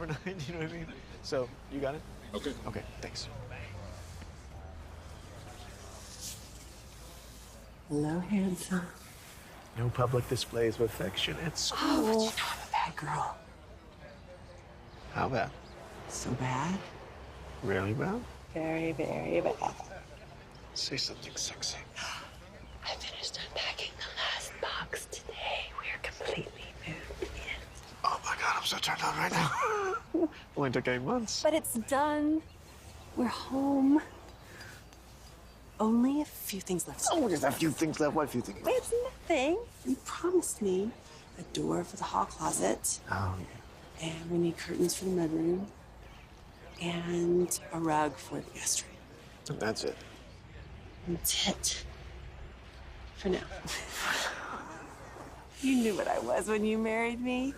overnight, you know what I mean? So, you got it? Okay. Okay, thanks. Hello, handsome. No public displays of affection at school. Oh, but you know I'm a bad girl. How bad? So bad? Really bad? Very, very bad. Say something sexy. I finished unpacking the last box today. We're completely moved in. Oh my God, I'm so turned on right now. Only took 8 months. But it's done. We're home. Only a few things left. Oh, there's a few things left. What few things? It's nothing. You promised me a door for the hall closet. Oh, yeah. And we need curtains for the mudroom. And a rug for the guest room. And that's it. That's it. For now. You knew what I was when you married me.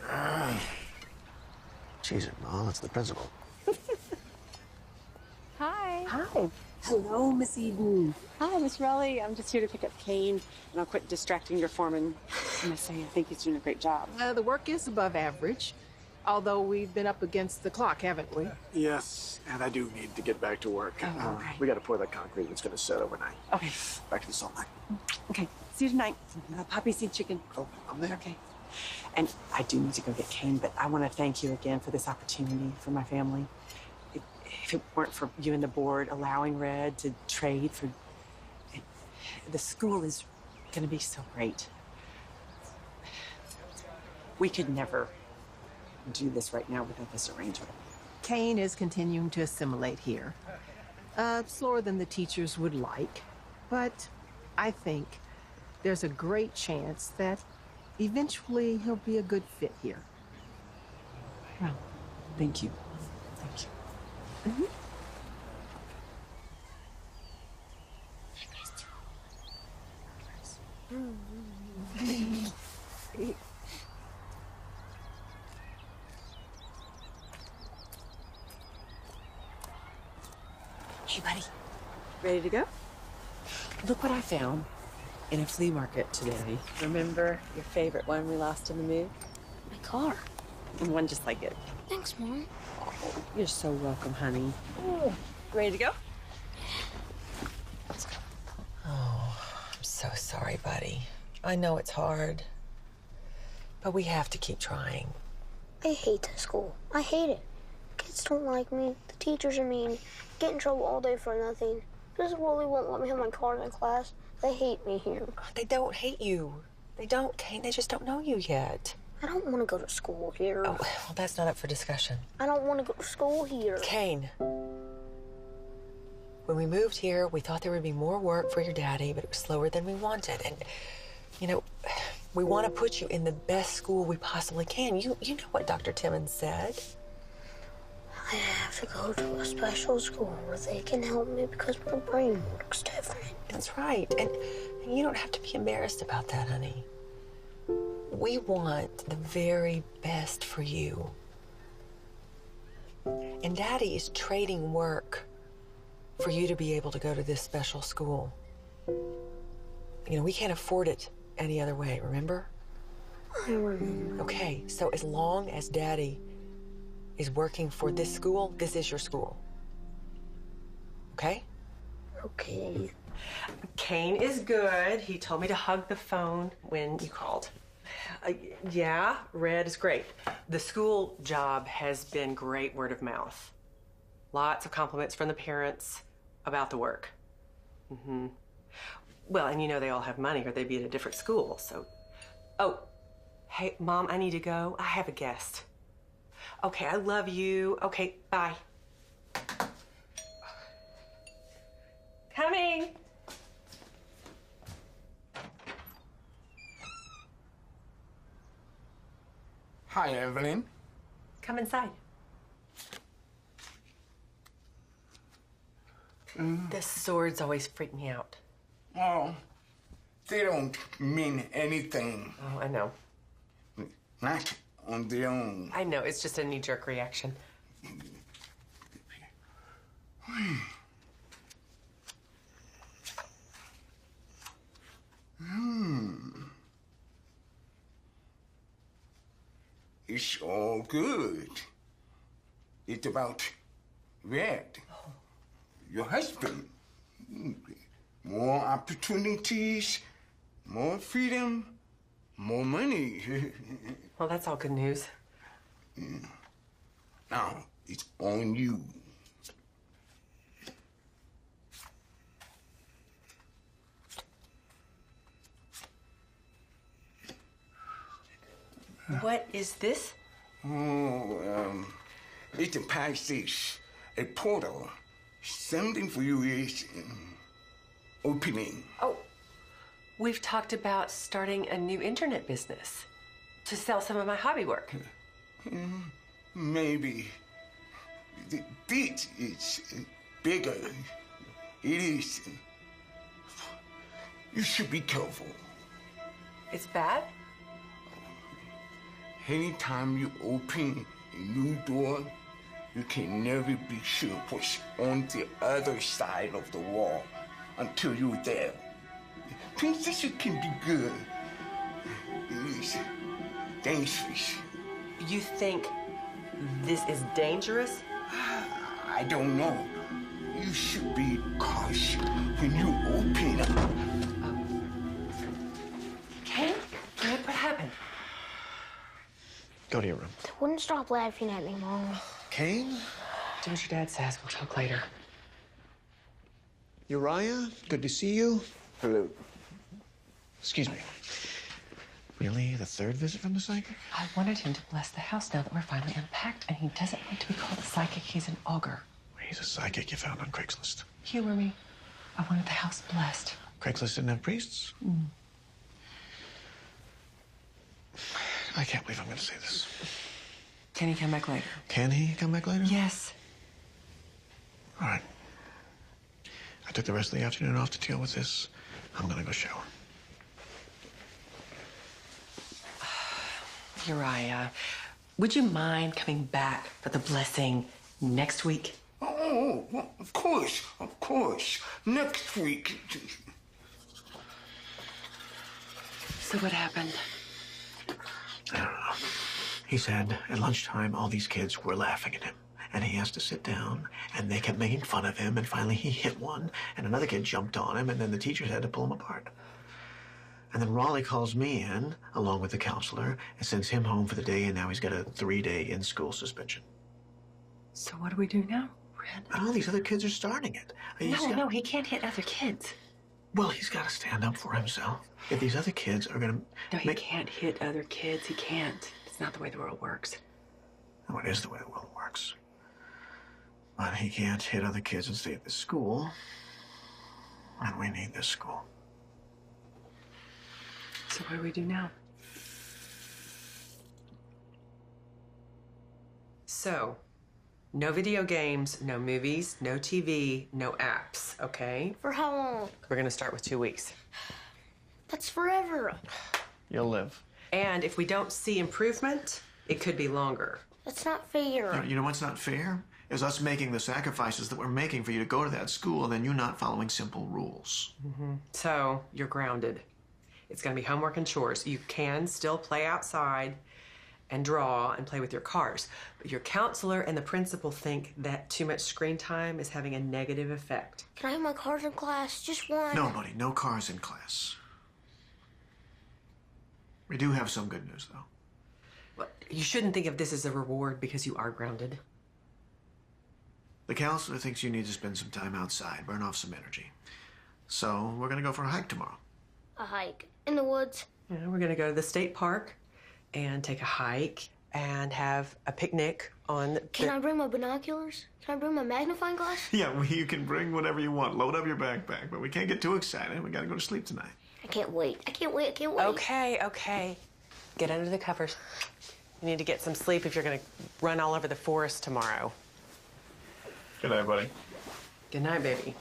Jesus, Mom, it's the principal. Hi. Hi. Hello, Miss Eden. Hi, Miss Raleigh. I'm just here to pick up Kane, and I'll quit distracting your foreman. I must say, I think he's doing a great job. The work is above average, although we've been up against the clock, haven't we? Yes, and I do need to get back to work. Oh, okay. We got to pour that concrete. It's going to set overnight. Okay. Back to the salt mine. Okay. See you tonight. Poppy seed chicken. Oh, I'm there. Okay. And I do need to go get Kane, but I want to thank you again for this opportunity for my family. If it weren't for you and the board allowing Red to trade for... The school is going to be so great. We could never do this right now without this arrangement. Kane is continuing to assimilate here. Slower than the teachers would like, but I think there's a great chance that eventually he'll be a good fit here. Well, thank you. Thank you. Mm-hmm. Hey, buddy. Ready to go? Look what I found in a flea market today. Remember your favorite one we lost in the move? My car. And one just like it. Thanks, Mom. You're so welcome, honey. Oh, ready to go? Let's go. Oh, I'm so sorry, buddy. I know it's hard, but we have to keep trying. I hate this school. I hate it. Kids don't like me. The teachers are mean. Get in trouble all day for nothing. Mrs. Woolley won't let me have my card in class. They hate me here. They don't hate you. They don't, Kane. They just don't know you yet. I don't want to go to school here. Oh, well, that's not up for discussion. I don't want to go to school here. Kane, when we moved here, we thought there would be more work for your daddy, but it was slower than we wanted. And, you know, we want to put you in the best school we possibly can. You know what Dr. Timmons said. I have to go to a special school where they can help me because my brain works different. That's right. And you don't have to be embarrassed about that, honey. We want the very best for you. And Daddy is trading work for you to be able to go to this special school. You know, we can't afford it any other way, remember? I remember. Okay, so as long as Daddy is working for this school, this is your school. Okay? Okay. Kane is good. He told me to hug the phone when you called. Yeah, Red is great. The school job has been great word of mouth. Lots of compliments from the parents about the work. Mm-hmm. Well, and you know they all have money or they'd be at a different school, so... Oh, hey, Mom, I need to go. I have a guest. Okay, I love you. Okay, bye. Coming. Hi, Evelyn. Come inside. The swords always freak me out. Oh, they don't mean anything. Oh, I know. Not on their own. I know, it's just a knee-jerk reaction. It's all good. It's about Red, your husband. More opportunities, more freedom, more money. Well, that's all good news. Now, it's on you. What is this? Oh, it's a passage, a portal. Something for you is opening. Oh, we've talked about starting a new internet business to sell some of my hobby work. Maybe. This is bigger. It is. You should be careful. It's bad? Anytime you open a new door, you can never be sure what's on the other side of the wall until you're there. Princess, it can be good. It is dangerous. You think this is dangerous? I don't know. You should be cautious when you open up. Kane? What happened? Go to your room. They wouldn't stop laughing at me, Mom. Kane? Do what your dad says. We'll talk later. Uriah? Good to see you. Hello. Excuse me. Really? The third visit from the psychic? I wanted him to bless the house now that we're finally unpacked, and he doesn't want to be called a psychic. He's an augur. He's a psychic you found on Craigslist. Humor me. I wanted the house blessed. Craigslist didn't have priests? I can't believe I'm going to say this. Can he come back later? Can he come back later? Yes. All right. I took the rest of the afternoon off to deal with this. I'm going to go shower. Uriah, would you mind coming back for the blessing next week? Oh, well, of course, of course. Next week. So what happened? I don't know. He said at lunchtime all these kids were laughing at him. And he has to sit down, and they kept making fun of him, and finally he hit one, and another kid jumped on him, and then the teachers had to pull him apart. And then Raleigh calls me in, along with the counselor, and sends him home for the day, and now he's got a 3-day in-school suspension. So what do we do now, Red? And all these other kids are starting it. No, he can't hit other kids. Well, he's got to stand up for himself. If these other kids are going to... No, he can't hit other kids. He can't. It's not the way the world works. No, it is the way the world works. But he can't hit other kids and stay at this school. And we need this school. So what do we do now? So, no video games, no movies, no TV, no apps, okay? For how long? We're gonna start with 2 weeks. That's forever. You'll live. And if we don't see improvement, it could be longer. That's not fair. You know what's not fair? Is us making the sacrifices that we're making for you to go to that school and then you not following simple rules. So, you're grounded. It's gonna be homework and chores. You can still play outside and draw and play with your cars. But your counselor and the principal think that too much screen time is having a negative effect. Can I have my cars in class? Just one. No, buddy, no cars in class. We do have some good news, though. Well, you shouldn't think of this as a reward because you are grounded. The counselor thinks you need to spend some time outside, burn off some energy. So we're gonna go for a hike tomorrow. A hike in the woods. Yeah, we're gonna go to the state park and take a hike and have a picnic on Can I bring my binoculars? Can I bring my magnifying glass? Yeah, well, you can bring whatever you want. Load up your backpack, but we can't get too excited. We gotta go to sleep tonight. I can't wait. I can't wait. I can't wait. Okay. Get under the covers. You need to get some sleep if you're gonna run all over the forest tomorrow. Good night, buddy. Good night, baby.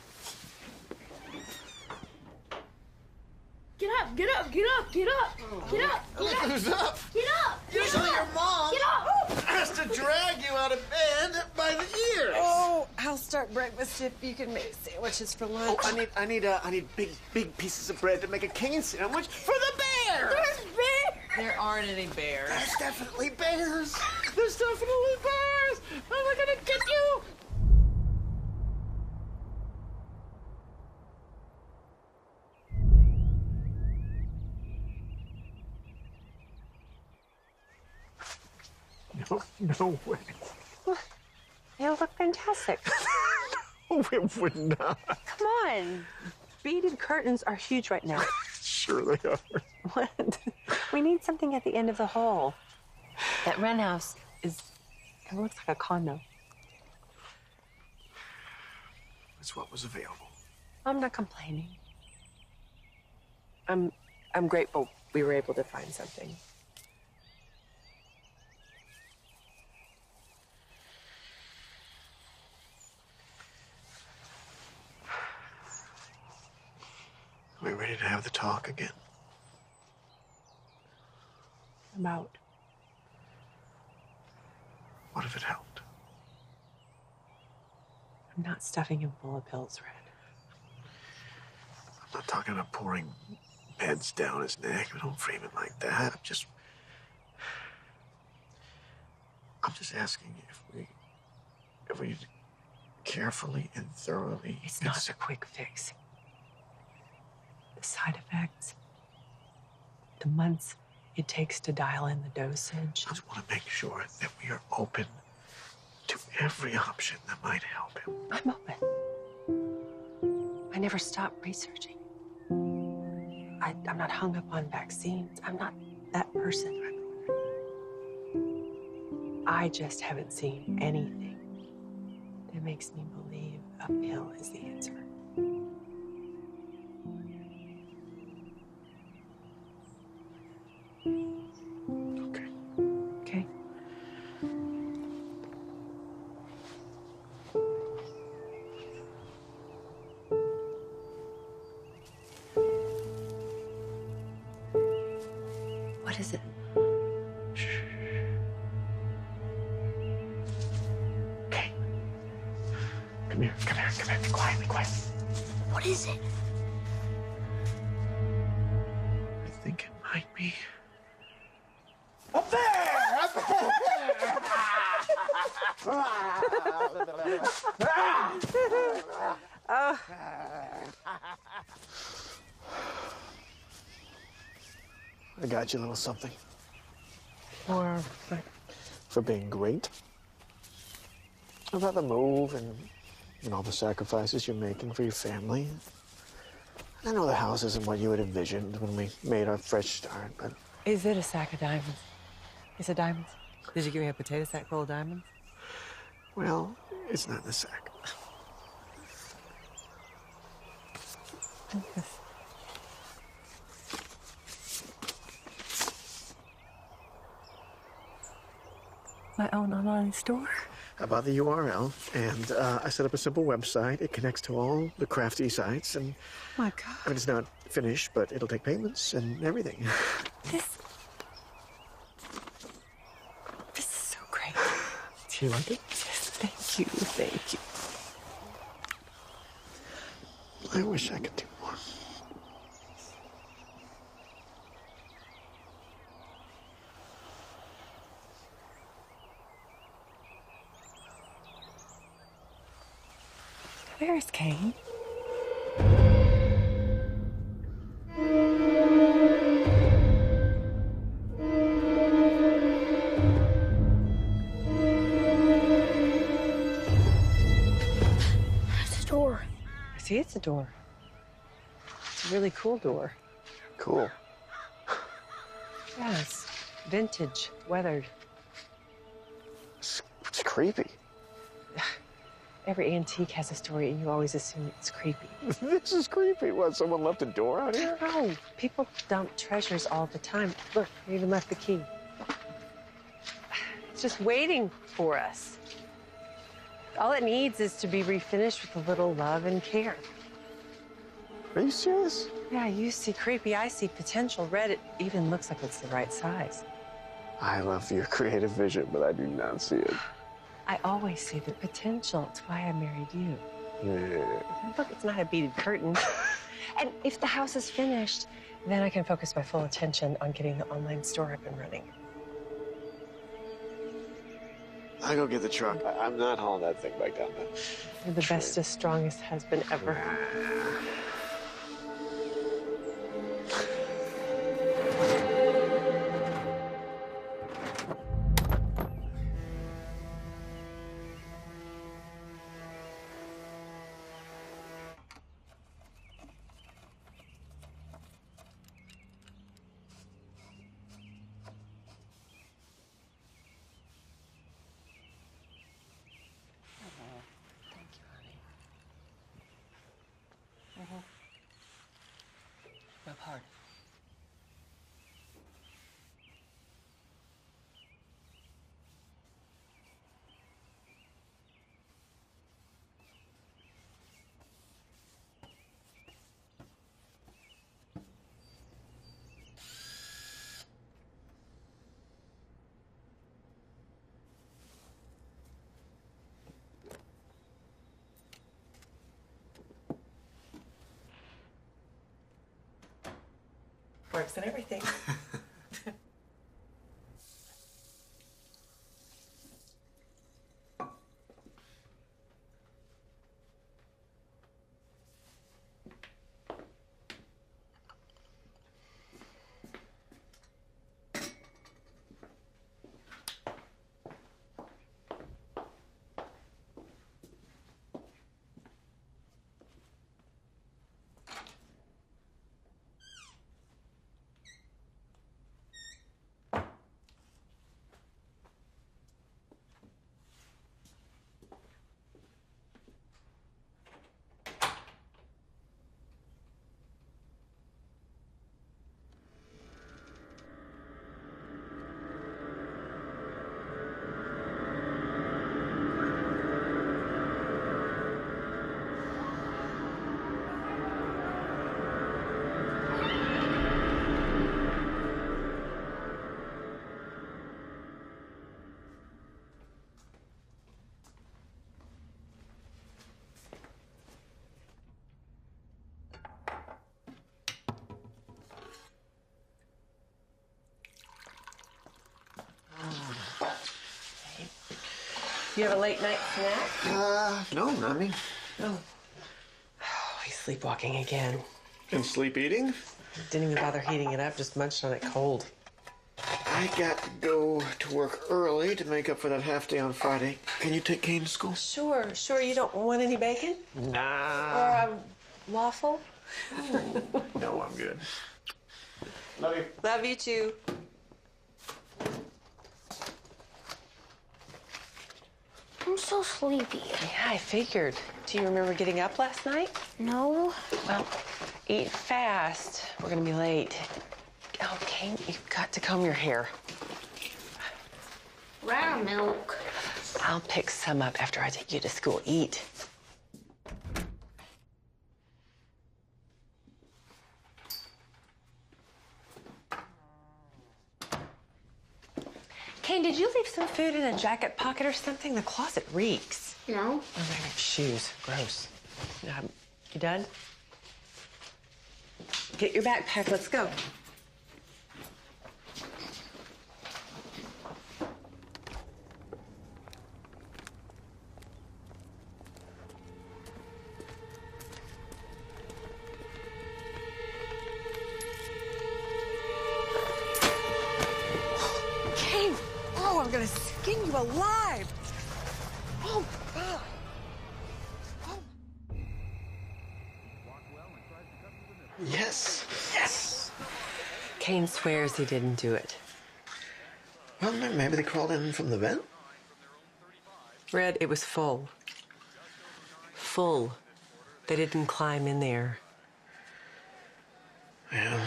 Get up, get up, get up, get up, get up, get up. Who's up? Get up! Usually your mom Get up! has to drag you out of bed by the ears. Oh, I'll start breakfast if you can make sandwiches for lunch. I need big pieces of bread to make a cane sandwich for the bear. There's bear! There aren't any bears. There's definitely bears. There's definitely bears. Oh, we're gonna get you. No way. They look fantastic. No, it would not. Come on. Beaded curtains are huge right now. Sure they are. What? We need something at the end of the hall. That rent house it looks like a condo. That's what was available. I'm not complaining. I'm grateful we were able to find something. Are we ready to have the talk again? About? What if it helped? I'm not stuffing him full of pills, Red. I'm not talking about pouring meds down his neck. Don't frame it like that. I'm just asking if we carefully and thoroughly. It's not a quick fix. The side effects, the months it takes to dial in the dosage. I just want to make sure that we are open to every option that might help him. I'm open. I never stop researching. I'm not hung up on vaccines. I'm not that person. I just haven't seen anything that makes me believe a pill is the answer. Okay. Okay. What is it? Okay. Come here. Quietly. What is it? I think it might be. Up there! Up I got you a little something. For being great. About the move and all the sacrifices you're making for your family. I know the house isn't what you had envisioned when we made our fresh start, but... Is it a sack of diamonds? Is it diamonds? Did you give me a potato sack full of diamonds? Well, it's not in the sack. My own online store? I bought the URL, and I set up a simple website. It connects to all the crafty sites, and... Oh my God. I mean, it's not finished, but it'll take payments and everything. This is so great. Do you like it? Yes, thank you. I wish I could do more. Where's Kane? It's a door. See, it's a door. It's a really cool door. Cool. Yes, vintage, weathered. It's creepy. Every antique has a story, and you always assume it's creepy. This is creepy. What, someone left a door out here? No, people dump treasures all the time. Look, they even left the key. It's just waiting for us. All it needs is to be refinished with a little love and care. Are you serious? Yeah, you see creepy, I see potential. Red, it even looks like it's the right size. I love your creative vision, but I do not see it. I always see the potential. It's why I married you. Yeah. And look, it's not a beaded curtain. And if the house is finished, Then I can focus my full attention on getting the online store up and running. I'll go get the truck. I'm not hauling that thing back down there. You're the bestest, strongest husband ever. Rub hard. Works and everything. You have a late night snack? No, not me. Oh, he's sleepwalking again. And sleep eating? Didn't even bother heating it up, just munched on it cold. I got to go to work early to make up for that half day on Friday. Can you take Kane to school? Sure. You don't want any bacon? Nah. Or a waffle? No, I'm good. Love you. Love you too. I'm so sleepy. Yeah, I figured. Do you remember getting up last night? No. Well, eat fast. We're gonna be late. Oh, Kane, you've got to comb your hair. Rare milk. I'll pick some up after I take you to school. Eat. Kane, did you leave some food in a jacket pocket or something? The closet reeks. No. Oh, my shoes. Gross. You done? Get your backpack. Let's go. Kane! Oh, I'm gonna skin you alive! Oh, God! Yes. Yes. Kane swears he didn't do it. Well, maybe they crawled in from the vent. Red, it was full. Full. They didn't climb in there. Yeah,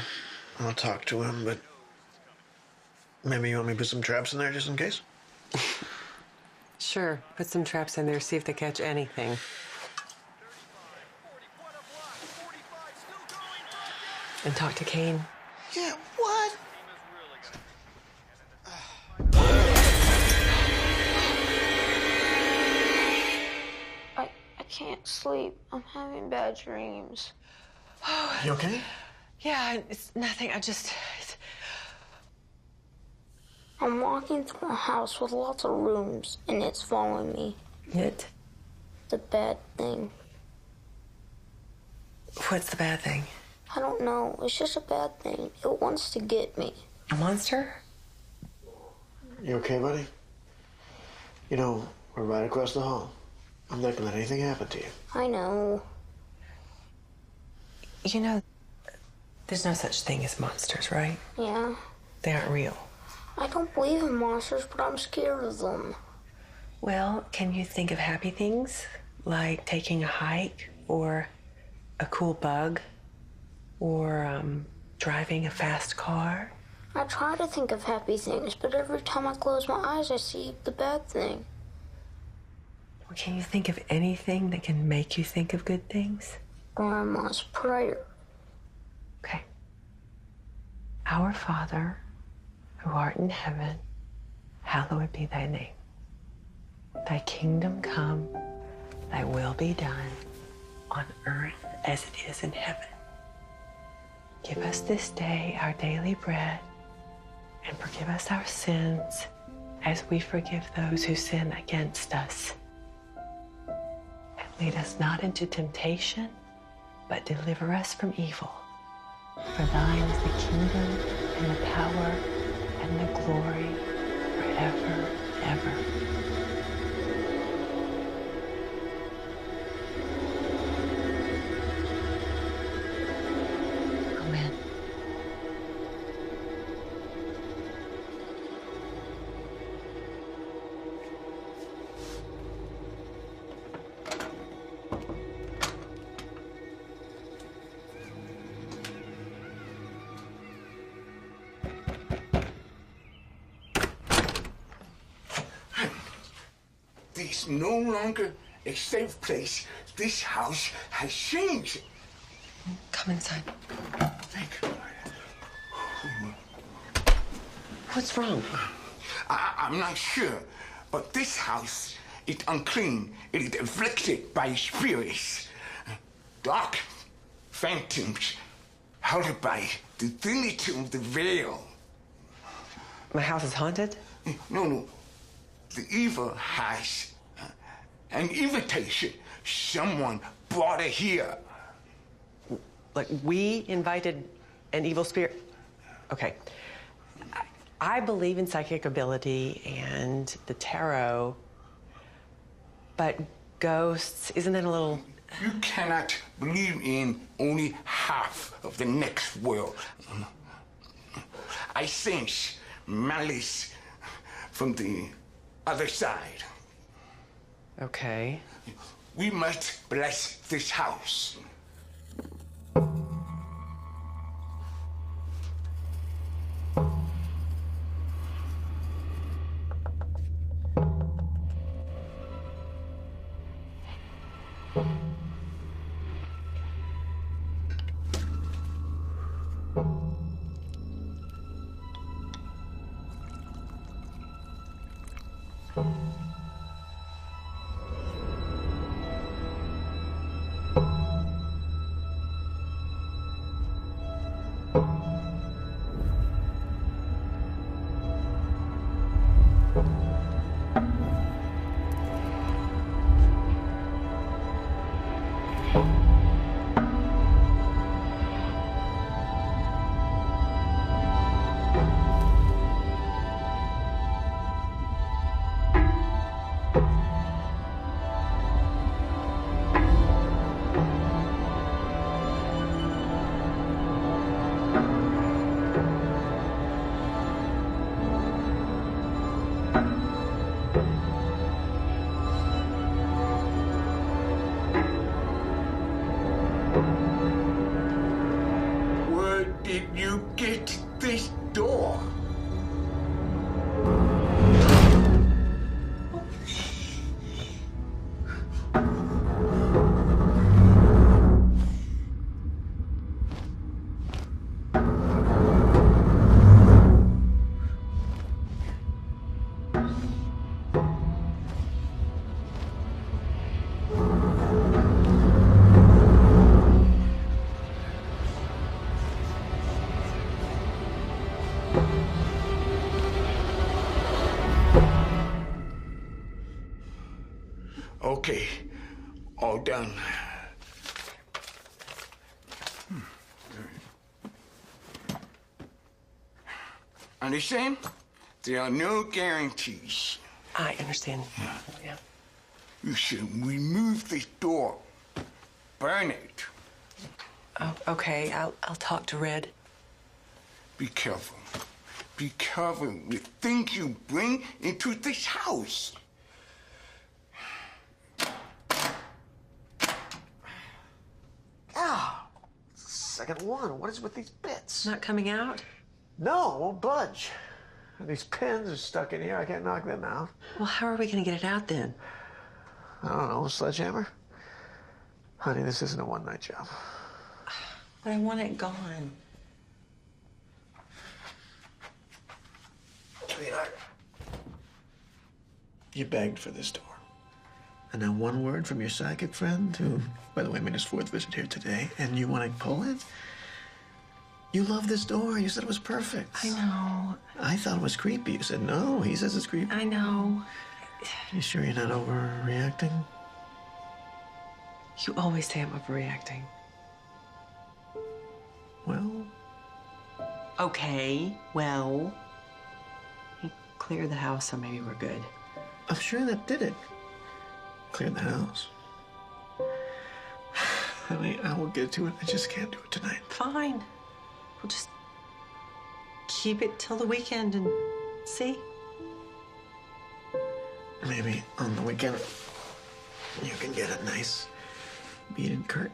I'll talk to him, but maybe you want me to put some traps in there just in case? Sure, put some traps in there, see if they catch anything. And talk to Kane. Yeah, what? I can't sleep. I'm having bad dreams. You okay? Yeah, it's nothing. I'm walking through a house with lots of rooms, and it's following me. It? The bad thing. What's the bad thing? I don't know. It's just a bad thing. It wants to get me. A monster? You okay, buddy? You know, we're right across the hall. I'm not gonna let anything happen to you. I know. You know, there's no such thing as monsters, right? Yeah. They aren't real. I don't believe in monsters, but I'm scared of them. Well, can you think of happy things? Like taking a hike, or a cool bug, or driving a fast car? I try to think of happy things, but every time I close my eyes, I see the bad thing. Well, can you think of anything that can make you think of good things? Grandma's prayer. Okay. Our Father, who art in heaven, hallowed be thy name. Thy kingdom come, thy will be done, on earth as it is in heaven. Give us this day our daily bread, and forgive us our sins as we forgive those who sin against us. And lead us not into temptation, but deliver us from evil. For thine is the kingdom and the power and the glory forever, ever. Amen. This is no longer a safe place. This house has changed. Come inside. Thank you. What's wrong? I'm not sure, but this house is unclean. It is afflicted by spirits. Dark phantoms held by the divinity of the veil. My house is haunted? No. The evil has an invitation. Someone brought it here. Like, we invited an evil spirit? Okay. I believe in psychic ability and the tarot, but ghosts, isn't that a little... You cannot believe in only half of the next world. I sense malice from the other side. Okay. We must bless this house. Where did you get this door? Okay, all done. Understand? There are no guarantees. I understand. Yeah. You should remove this door. Burn it. Oh, okay. I'll talk to Red. Be careful. Be careful with things you bring into this house. Ah, second one. What is with these bits? Not coming out? No, it won't budge. These pins are stuck in here. I can't knock them out. Well, how are we going to get it out then? I don't know, a sledgehammer? Honey, this isn't a one-night job. But I want it gone. Sweetheart, you begged for this door. And now one word from your psychic friend, who, by the way, made his 4th visit here today, and you want to pull it? You love this door. You said it was perfect. I know. I thought it was creepy. You said no. He says it's creepy. I know. You sure you're not overreacting? You always say I'm overreacting. Well, okay, well. He cleared the house, so maybe we're good. I'm sure that did it. Cleared the house. Honey, I will get to it. I just can't do it tonight. Fine. We'll just keep it till the weekend and see. Maybe on the weekend you can get a nice beaded curtain.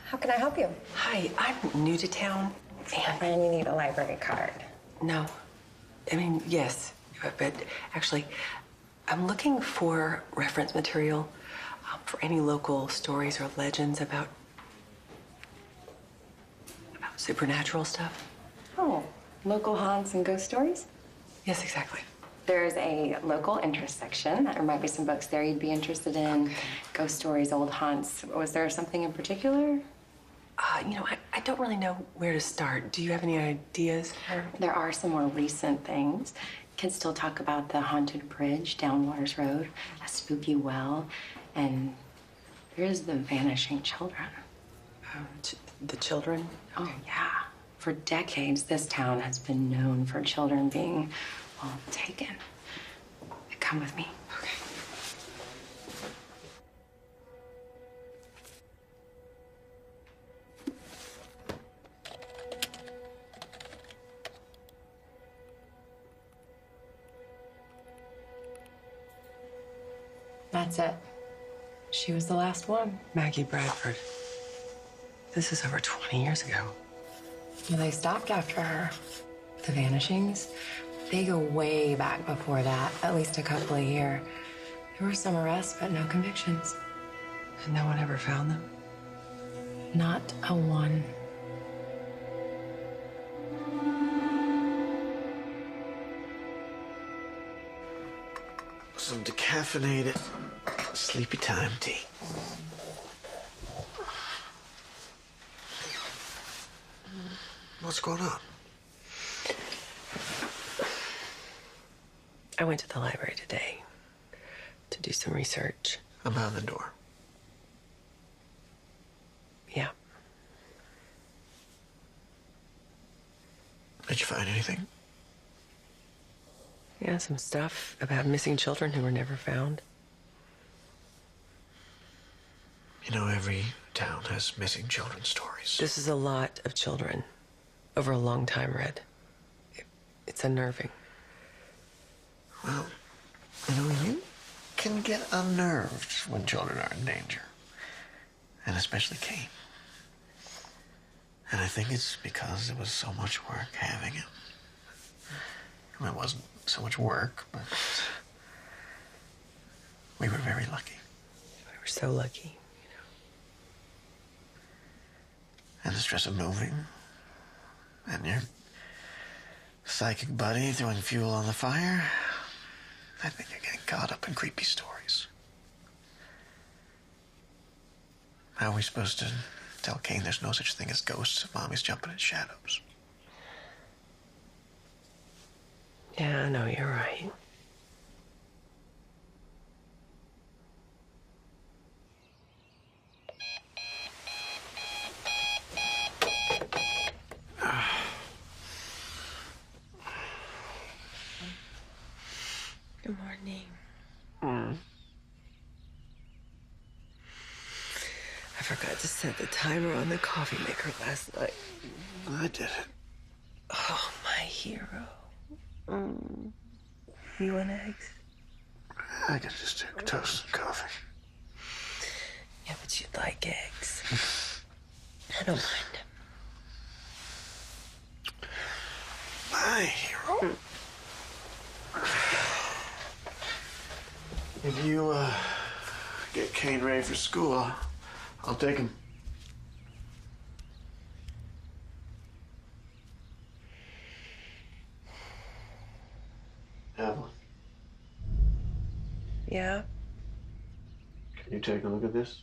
How can I help you? Hi, I'm new to town, And you need a library card. No. I mean, yes, but actually, I'm looking for reference material for any local stories or legends about supernatural stuff. Oh, local haunts and ghost stories? Yes, exactly. There's a local interest section. There might be some books there you'd be interested in. Okay. Ghost stories, old haunts. Was there something in particular? I don't really know where to start. Do you have any ideas? There are some more recent things. Can still talk about the haunted bridge down Waters Road, a spooky well, and there's the vanishing children. The children? Oh, yeah. For decades, this town has been known for children being, well, taken. Come with me. Okay. That's it. She was the last one. Maggie Bradford. This is over 20 years ago. Well, they stopped after her. The vanishings, they go way back before that, at least a couple a year. There were some arrests, but no convictions. And no one ever found them? Not a one. Some decaffeinated sleepy time tea. What's going on? I went to the library today to do some research. About the door. Yeah. Did you find anything? Yeah, some stuff about missing children who were never found. You know, every town has missing children stories. This is a lot of children over a long time, Red. It's unnerving. Well, you know, you can get unnerved when children are in danger. And especially Kane. And I think it's because it was so much work having him. I mean, it wasn't so much work, but we were very lucky. We were so lucky, And the stress of moving, and your psychic buddy throwing fuel on the fire. I think you're getting caught up in creepy stories. How are we supposed to tell Kane there's no such thing as ghosts if Mommy's jumping in shadows? Yeah, I know, you're right. Good morning. I forgot to set the timer on the coffee maker last night. I did it. Oh, my hero. You want eggs? I could just take toast and coffee. Yeah, but you'd like eggs. I don't mind. My hero. If you get Kane ready for school, I'll take him. Evelyn, Yeah? can you take a look at this?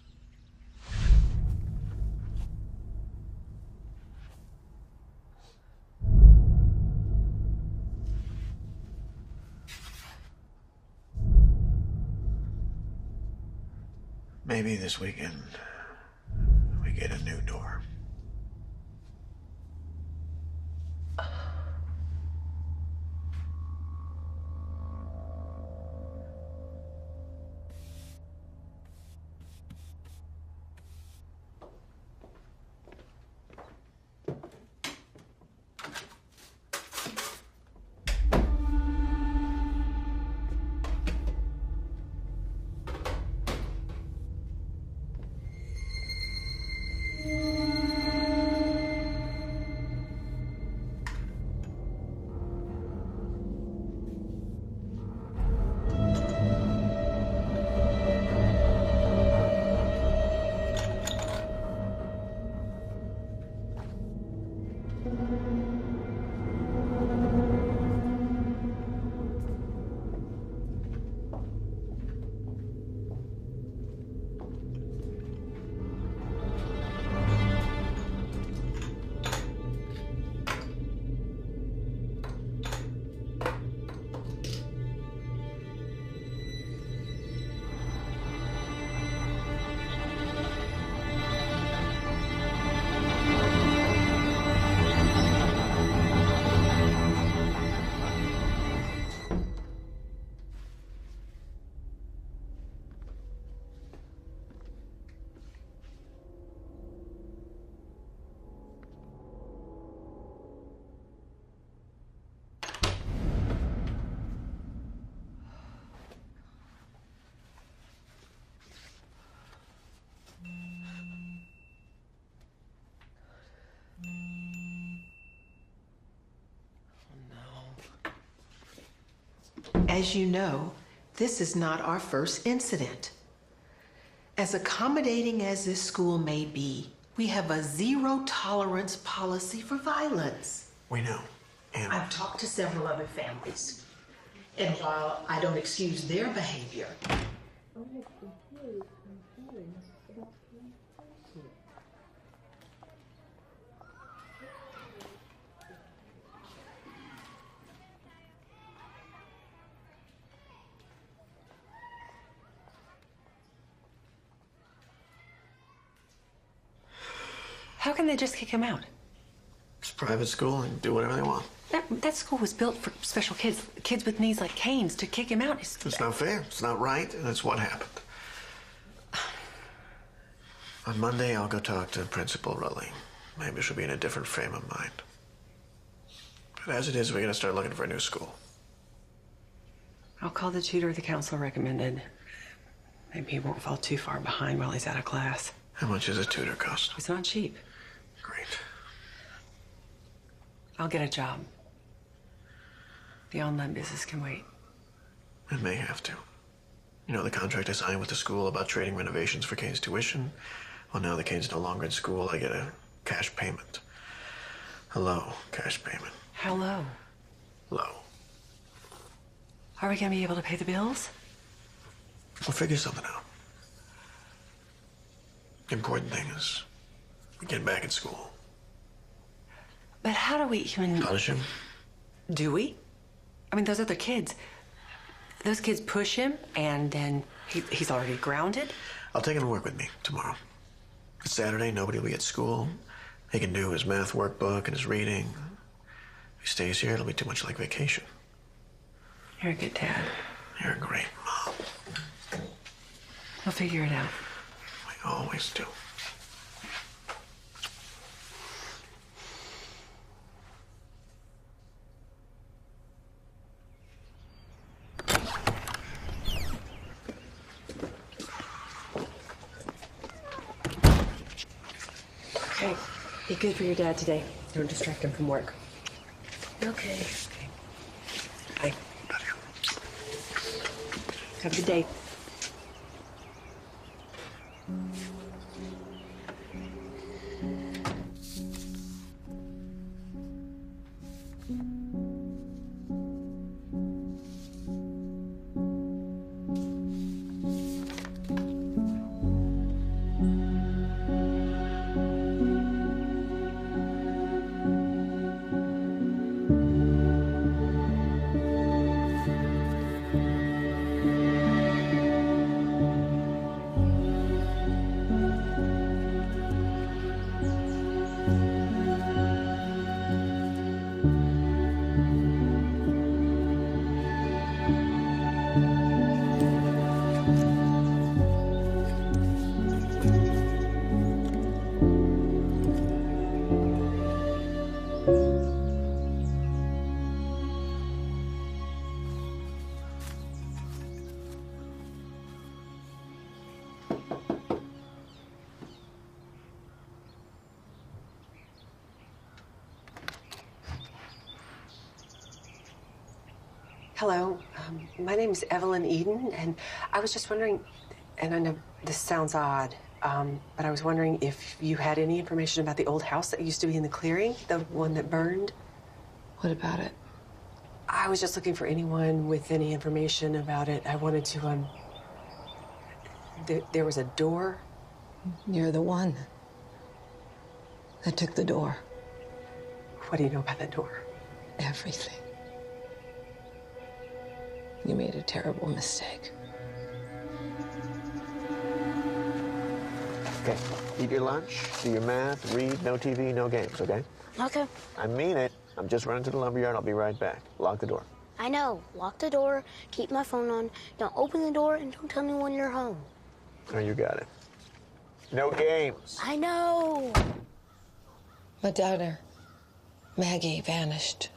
Maybe this weekend we get a new door. As you know, this is not our first incident. As accommodating as this school may be, we have a zero-tolerance policy for violence. We know. And I've talked to several other families, and while I don't excuse their behavior, How can they just kick him out? it's a private school and do whatever they want. That school was built for special kids with needs like Kane's. To kick him out is... It's not fair, it's not right, and it's what happened. On Monday, I'll go talk to Principal Rowling. Maybe she'll be in a different frame of mind. But as it is, we're gonna start looking for a new school. I'll call the tutor the counselor recommended. Maybe he won't fall too far behind while he's out of class. How much does a tutor cost? It's not cheap. Great. I'll get a job. The online business can wait. It may have to. You know the contract I signed with the school about trading renovations for Kane's tuition? Well, now that Kane's no longer in school, I get a cash payment. A low cash payment. How low? Low. Are we gonna be able to pay the bills? We'll figure something out. The important thing is we get back in school. But how do we even... Punish him? Do we? I mean, those other kids. Those kids push him, and then he's already grounded. I'll take him to work with me tomorrow. It's Saturday, nobody will be at school. He can do his math workbook and his reading. If he stays here, it'll be too much like vacation. You're a good dad. You're a great mom. We'll figure it out. We always do. Okay, be good for your dad today. Don't distract him from work. Okay. Bye. Have a good day. Hello, my name's Evelyn Eden, and I was just wondering, and I know this sounds odd, but I was wondering if you had any information about the old house that used to be in the clearing, the one that burned. What about it? I was just looking for anyone with any information about it. I wanted to, there was a door. You're the one that took the door. What do you know about that door? Everything. You made a terrible mistake. Okay, eat your lunch, do your math, read, no TV, no games, okay? Okay. I mean it. I'm just running to the lumberyard. I'll be right back. Lock the door. I know. Lock the door, keep my phone on, don't open the door, and don't tell me when you're home. Oh, you got it. No games. I know. My daughter, Maggie, vanished.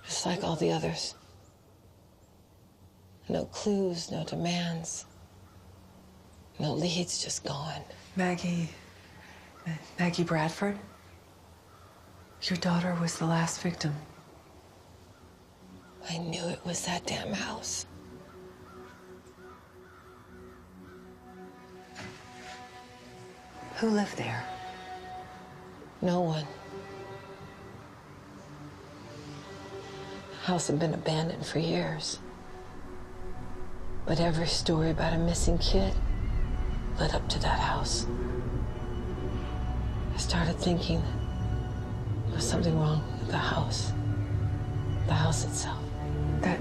Just like all the others. No clues, no demands. No leads, just gone. Maggie Bradford? Your daughter was the last victim. I knew it was that damn house. Who lived there? No one. The house had been abandoned for years. But every story about a missing kid led up to that house. I started thinking that there was something wrong with the house itself. That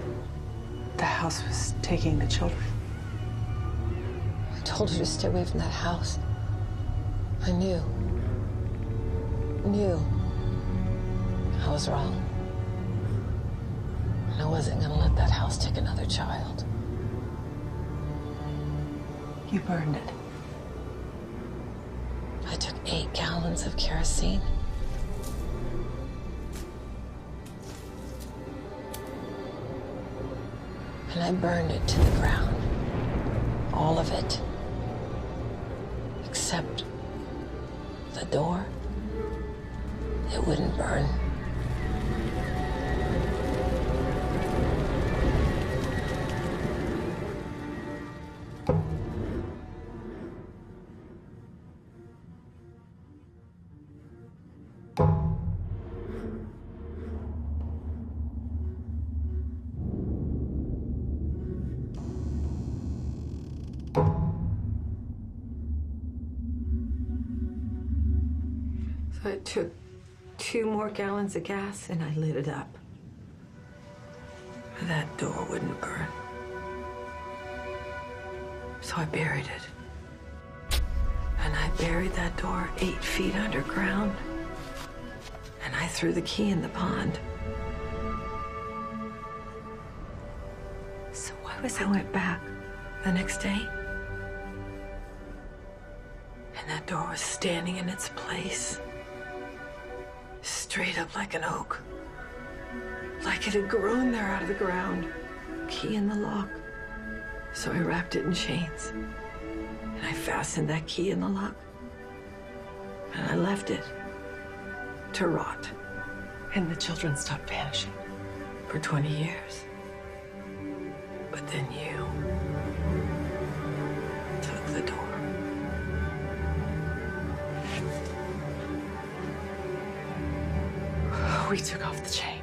the house was taking the children. I told her to stay away from that house. I knew I was wrong. And I wasn't gonna let that house take another child. You burned it. I took 8 gallons of kerosene. And I burned it to the ground. All of it. Except the door. It wouldn't burn. So I took 2 more gallons of gas and I lit it up. That door wouldn't burn. So I buried it. And I buried that door 8 feet underground. And I threw the key in the pond. So why was I went back the next day? And that door was standing in its place. Straight up like an oak. Like it had grown there out of the ground. Key in the lock. So I wrapped it in chains. And I fastened that key in the lock. And I left it to rot. And the children stopped vanishing. For 20 years. But then you took the door. We took off the chain.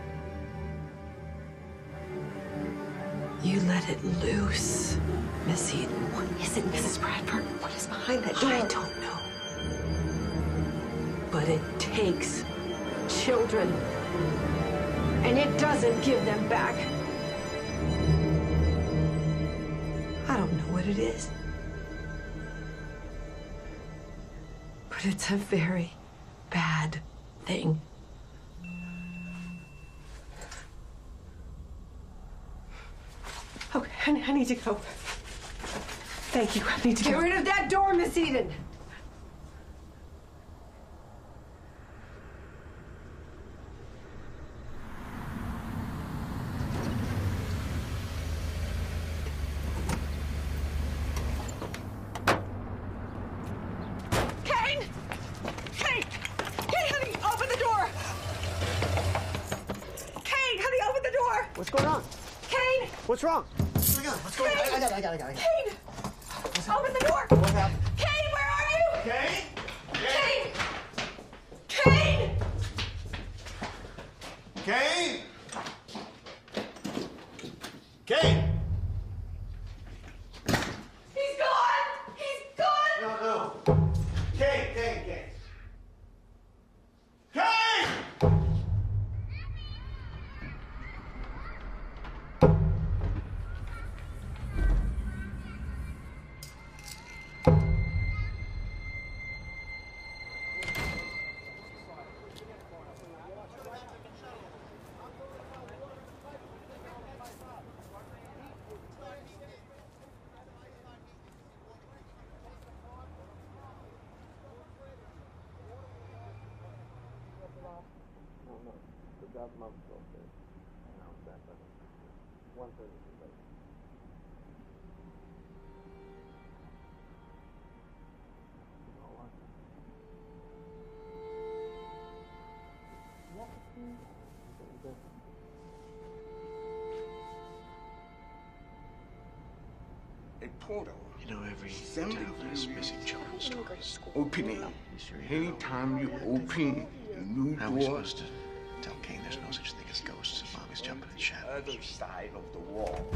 You let it loose, Miss Eden. What is it, Mrs. Bradford? What is behind that door? I don't know. But it takes children. And it doesn't give them back. I don't know what it is. But it's a very bad thing. Okay, I need to go. Thank you, I need to go. Get rid of that door, Miss Eden. Kane! Kane! Kane, honey, open the door! Kane, honey, open the door! What's going on? Kane! What's wrong? What's going on? I got it. Kane! Open the door! What happened? Kane, where are you? Kane? Kane! Kane! Kane? Kane? He's gone! He's gone! No. Kane! Kane! A portal. You know, every Send town it has to missing children's stories. Open it. Anytime you open a new How are we door, supposed to tell Kane there's no such thing as ghosts if Mommy's jumping in shadows? other side of the wall.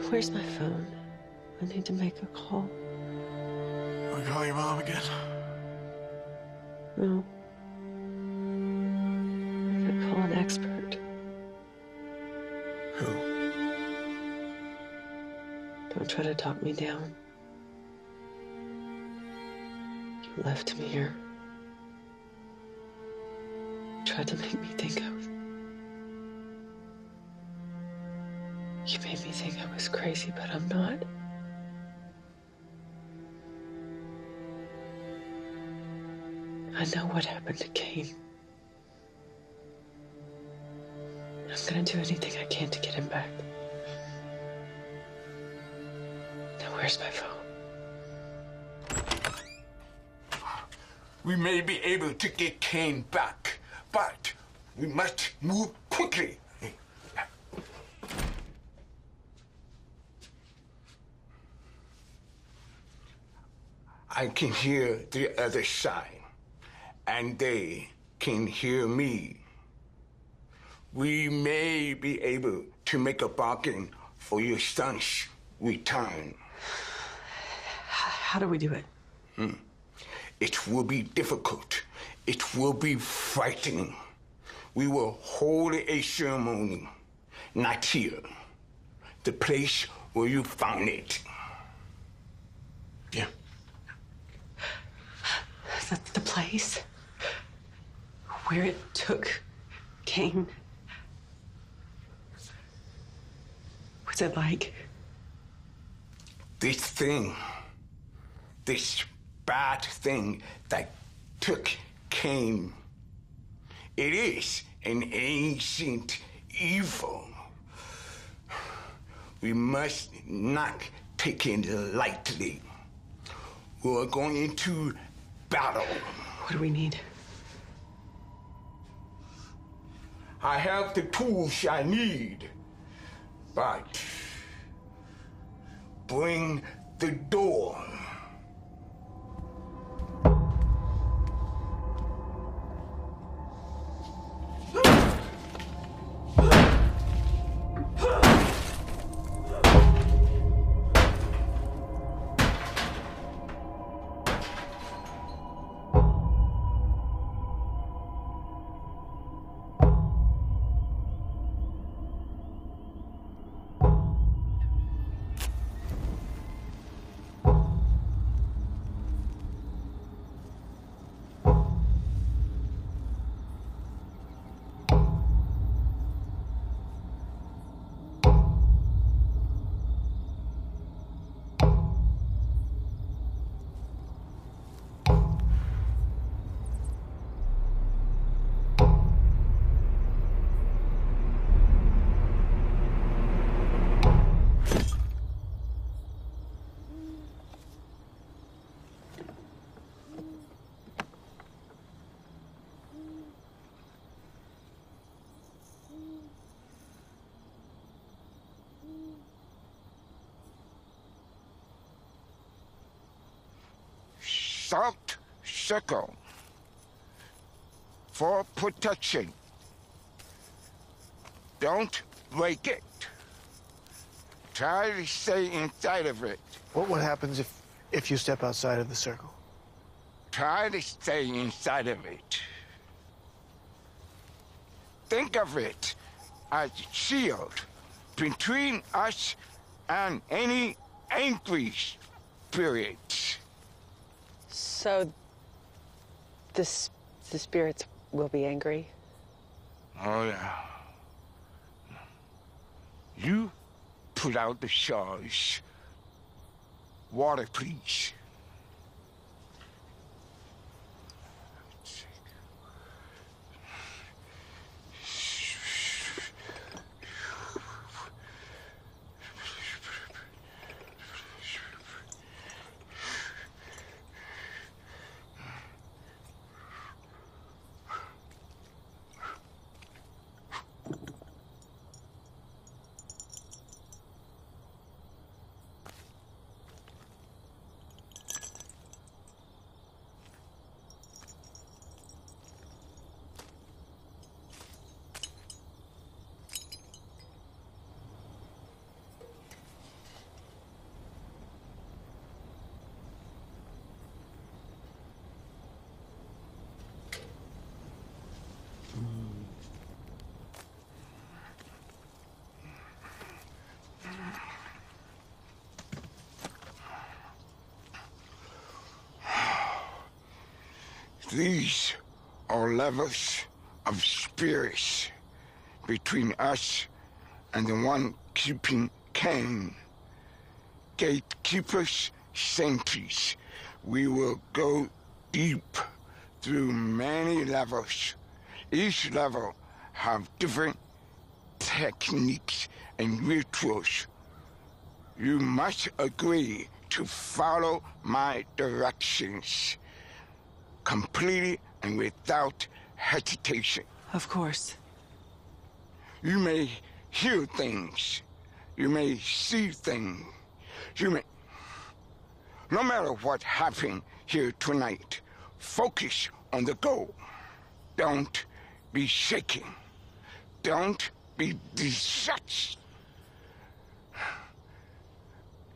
Where's my phone? I need to make a call. Want to call your mom again? No. I could call an expert. Who? Don't try to talk me down. left him here. Tried to make me think You made me think I was crazy, but I'm not. I know what happened to Kane. I'm gonna do anything I can to get him back. Now, where's my phone? We may be able to get Kane back, but we must move quickly. I can hear the other side, and they can hear me. We may be able to make a bargain for your son's return. How do we do it? It will be difficult. It will be frightening. We will hold a ceremony, not here. The place where you found it. Yeah. The place where it took Kane. What's it like? This bad thing that took Kane, it is an ancient evil. We must not take it lightly. We're going into battle. What do we need? I have the tools I need, but bring the door. Salt circle for protection. Don't break it. Try to stay inside of it. What happens if you step outside of the circle? Try to stay inside of it. Think of it as a shield between us and any angry spirits. So, the spirits will be angry? Oh, yeah. You put out the charge. Water, please. These are levels of spirits between us and the one keeping Cain. Gatekeepers, sentries. We will go deep through many levels. Each level have different techniques and rituals. You must agree to follow my directions completely and without hesitation. Of course. You may hear things. You may see things. You may... No matter what happened here tonight, focus on the goal. Don't be shaken. Don't be distracted.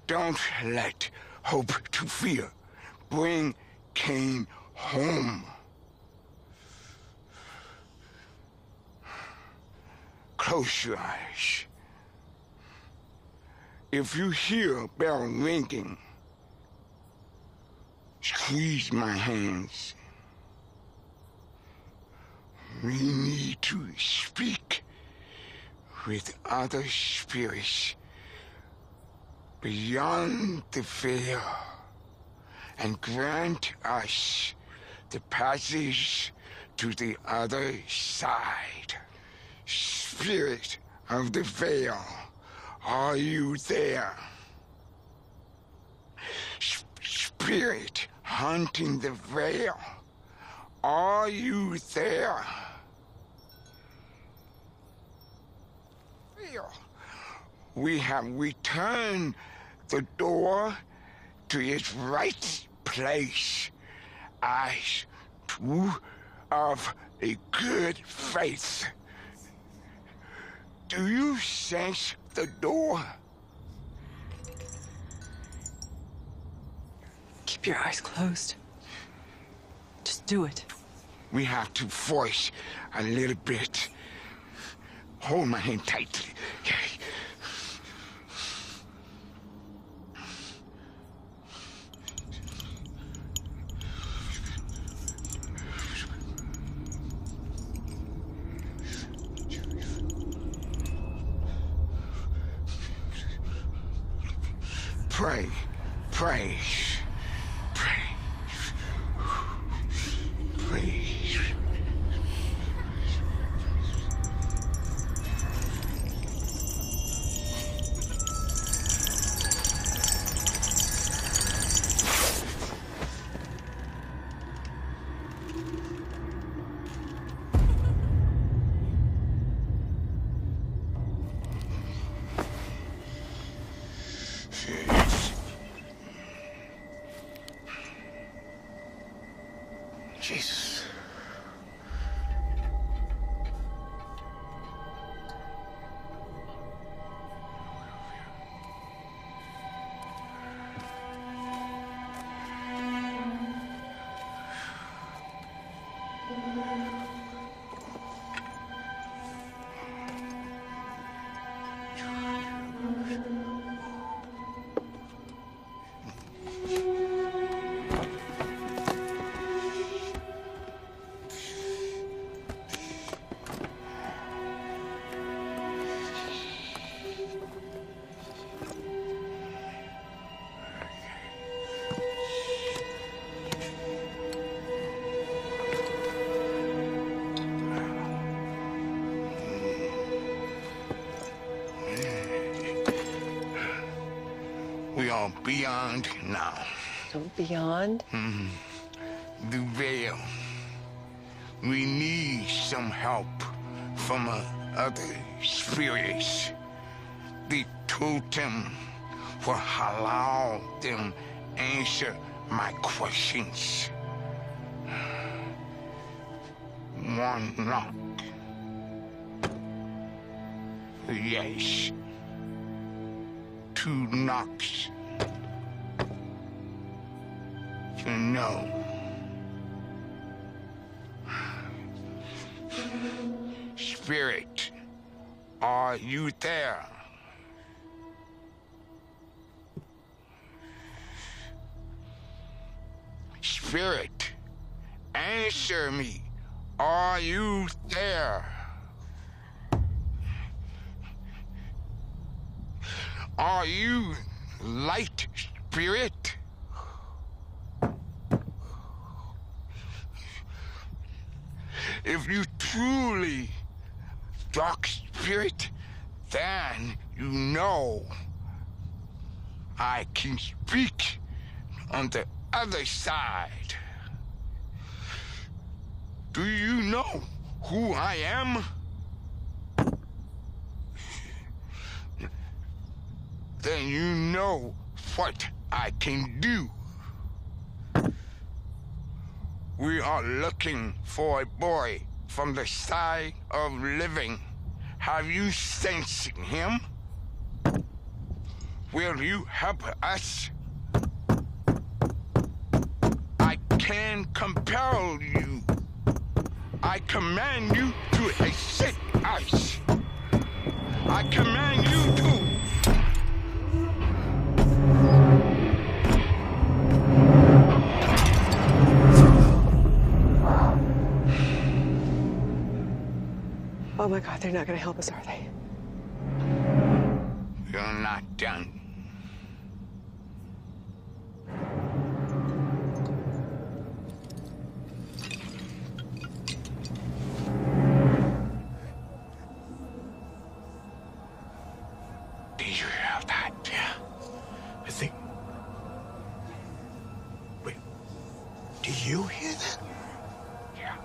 Don't let hope to fear bring Cain home. Close your eyes. If you hear a bell ringing, squeeze my hands. We need to speak with other spirits beyond the veil and grant us the passage to the other side. Spirit of the veil, are you there? Spirit haunting the veil, are you there? We have returned the door to its right place as true of a good faith. Do you sense the door? Keep your eyes closed. Just do it. We have to force a little bit. Hold my hand tightly. Pray, pray, pray, pray. Jesus. We are beyond now. So beyond? The veil. We need some help from other spirits. The totem will allow them answer my questions. One knock. Yes. 2 knocks. No. Spirit, are you there? Spirit, Answer me. Are you there? Are you light spirit? If you truly dark spirit, then you know I can speak on the other side. Do you know who I am? Then you know what I can do. We are looking for a boy from the side of living. Have you sensed him? Will you help us? I can compel you. I command you to assist us. I command you to. Oh my God, they're not gonna help us, are they? You're not done. Did you hear that? Yeah. I think... Wait. Do you hear that? Yeah.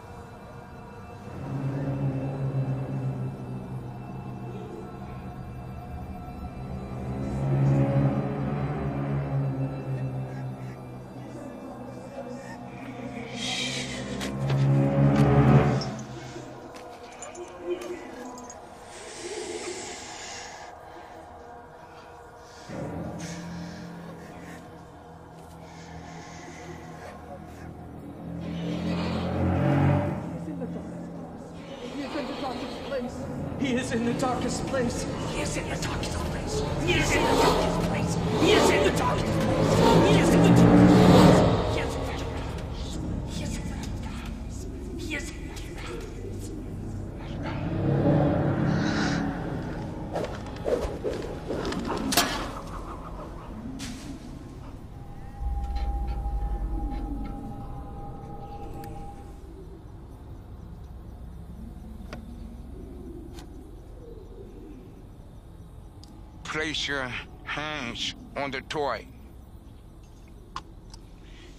He is in the darkest place. He is in the darkest place. He is in the darkest place. He is in the darkest place. He is in the darkest place. He is in the darkest place. He is in the darkest place. He is in the Place your hands on the toy.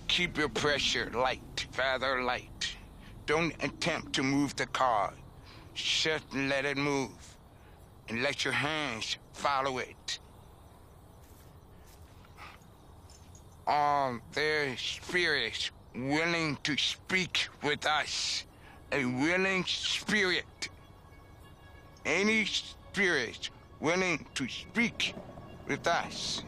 Keep your pressure light, rather light. Don't attempt to move the car. Just let it move. And let your hands follow it. Are there spirits willing to speak with us? A willing spirit. Any spirit willing to speak with us.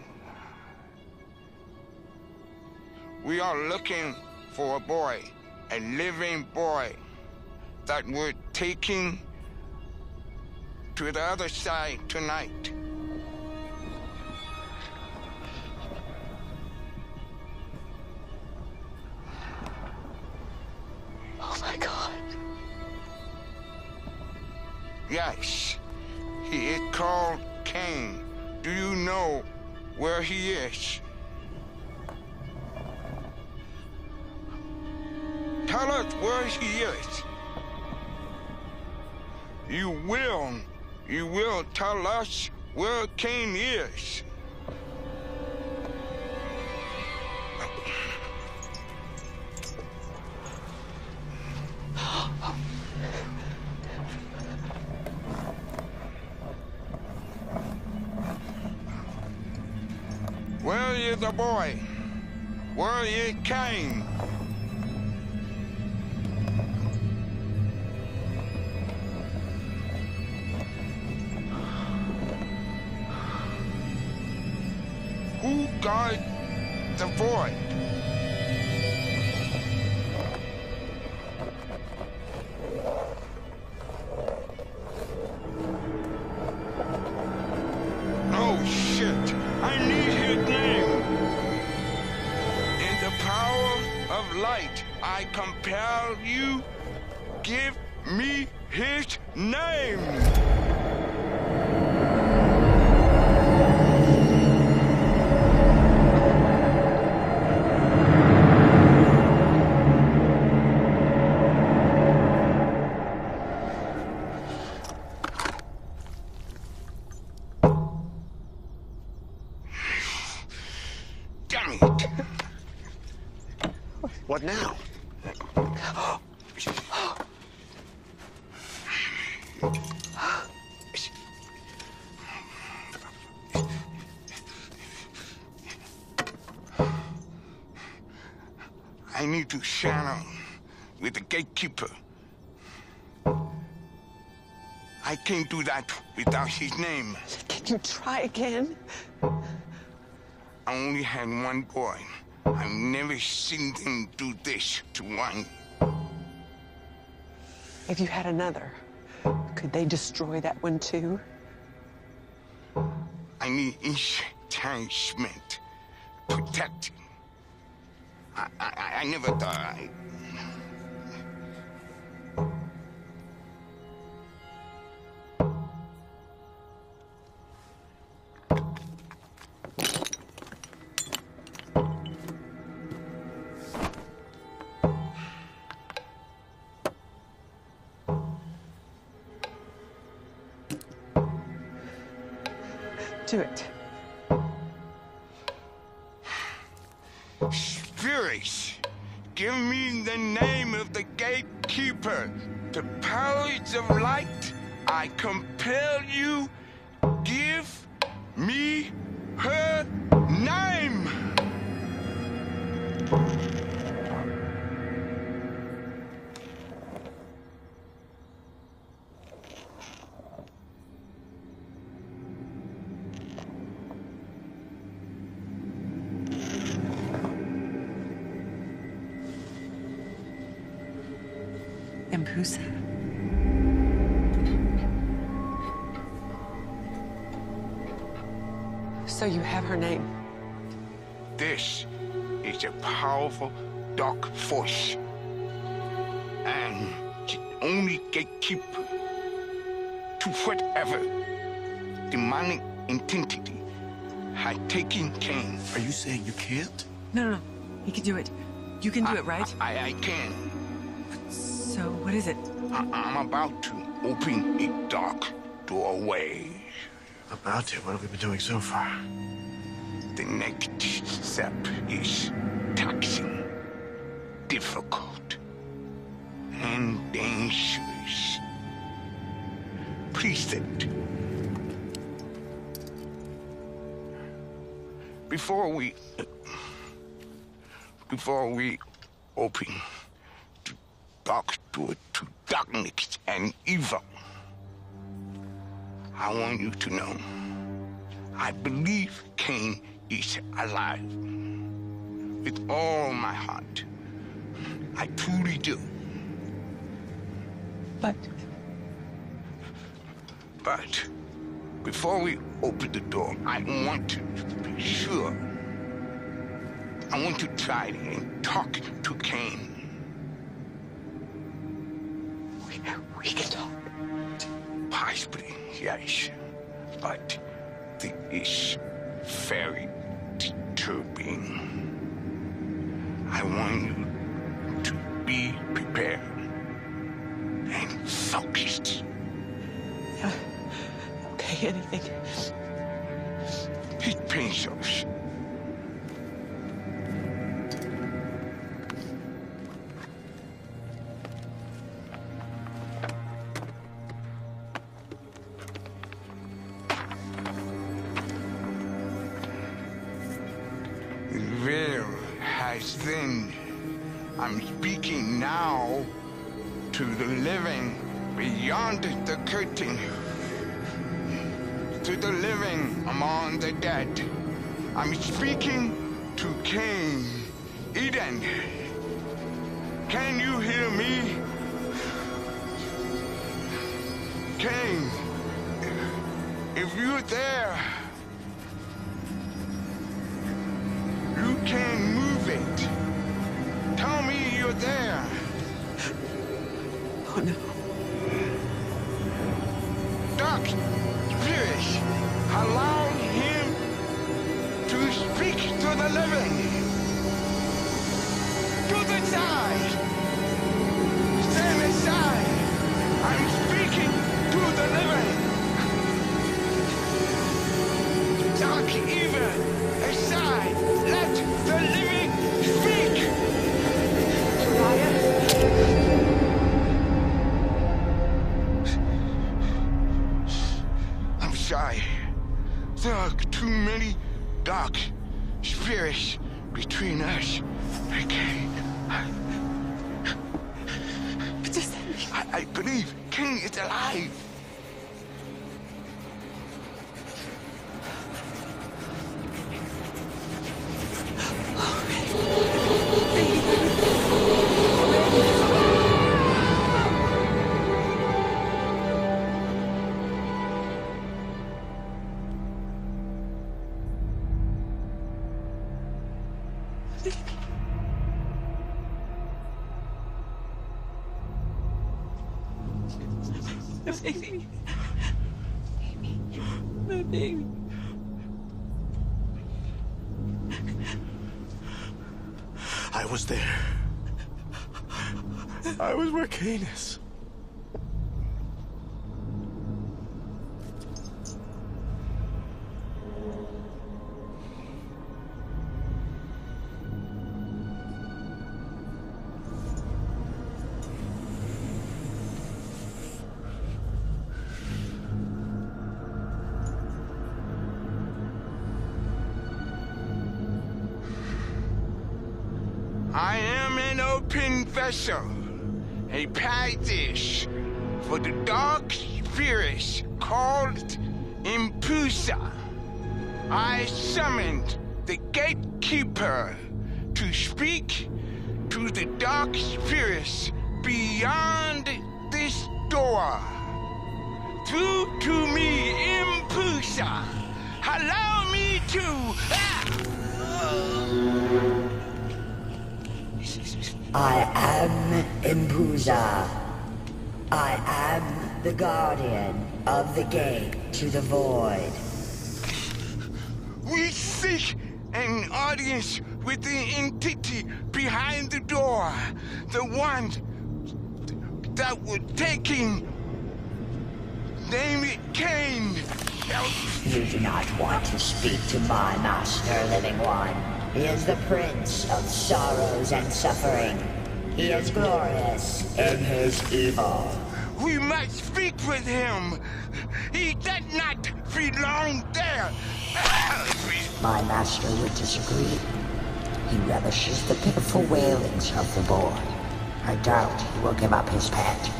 We are looking for a boy, a living boy, that we're taking to the other side tonight. Oh my God. Yes. He is called Cain. Do you know where he is? Tell us where he is. You will tell us where Cain is. Where is the boy? Where is Cain? Who guards the void? Oh shit! I need his name. In the power of light, I compel you, give me his name. Damn it. What now? I need to channel with the gatekeeper. I can't do that without his name. Can you try again? I only had one boy. I've never seen them do this to one. If you had another, could they destroy that one too? I need enchantment, protecting. I never thought I... Do it. Spirits, give me the name of the gatekeeper. The powers of light, I compel you, give me her name. Empusa. So you have her name. This is a powerful dark force. And the only gatekeeper to whatever demonic entity had taken Cain. Are you saying you can't? No. He can do it. You can do it, right? I can. So, what is it? I'm about to open a dark doorway. About to? What have we been doing so far? The next step is taxing, difficult, and dangerous. Please sit. Before we open the dark door to darkness and evil, I want you to know, I believe Cain is alive. With all my heart. I truly do. But before we open the door, I want to be sure. I want to try and talk to Cain. we can talk. Possibly, yes. But this is very disturbing. I want you to be prepared and focused. Okay, anything. His pencils. Veil has thinned. I'm speaking now to the living beyond the curtain. To the living among the dead. I'm speaking to Cain. Eden. Can you hear me? Cain, if you're there, you can move it. Tell Oh, no. Dark spirits, allow him to speak to the living. To the side. Stand aside. I'm speaking to the living. Dark evil, aside. Let the living speak. I'm sorry. There are too many dark spirits between us. I can't. What does that mean? I believe King is alive. My baby. My baby. I was there. I was where Cain is. I am an open vessel, a passage for the dark spirits called Impusa. I summoned the gatekeeper to speak to the dark spirits beyond this door. Through to me, Impusa. Allow me to... I am Impusa. I am the guardian of the gate to the void. We seek an audience with the entity behind the door. The one that was taking... Name it Cain. You do not want to speak to my master, living one. He is the prince of sorrows and suffering. He is glorious in his evil. We must speak with him. He does not belong there. My master would disagree. He relishes the pitiful wailings of the boy. I doubt he will give up his pet.